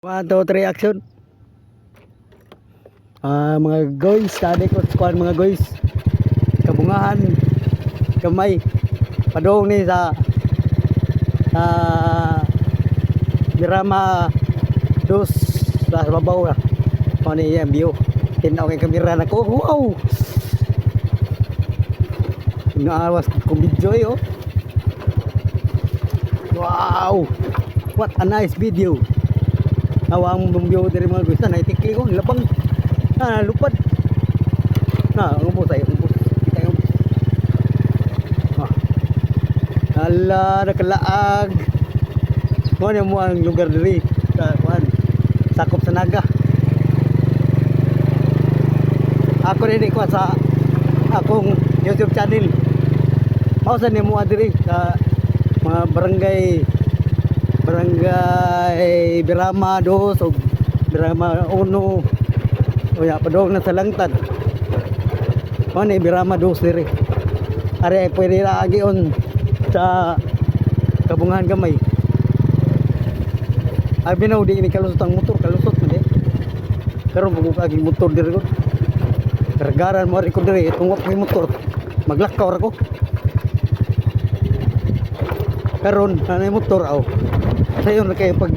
1, 2, 3, action. Mga guys, tadi ko kuan mga guys. Kabungahan, kamay. Padong ni sa Birama dos sa babaw na. Kuan ni yung view. Tinaw kay kamera na ko. Wow. Inaawas ko video yo. Wow. What a nice video. Awang bumbyo dari mga guys na itikli ko labang lupad na umbos ay umbos kita yung ala nakalaag kuan mo ang lugar diri sa kuan sakop sa Naga. Ako rin ko sa akong YouTube channel pausan ni mo diri sa mga barangay Birama 2 o Birama 1 o ya padong na sa Langtad. Ano ni Birama 2 diri. Are pwede ra agion sa Kabungahan gamay. Abi na di ni kalusot ang motor, kalusot man eh. Karon kung agi motor diri ko. Kargaran mo ri ko diri tungok may motor. Maglakaw ra ko. Karon anay motor aw. Sayon na kayo pag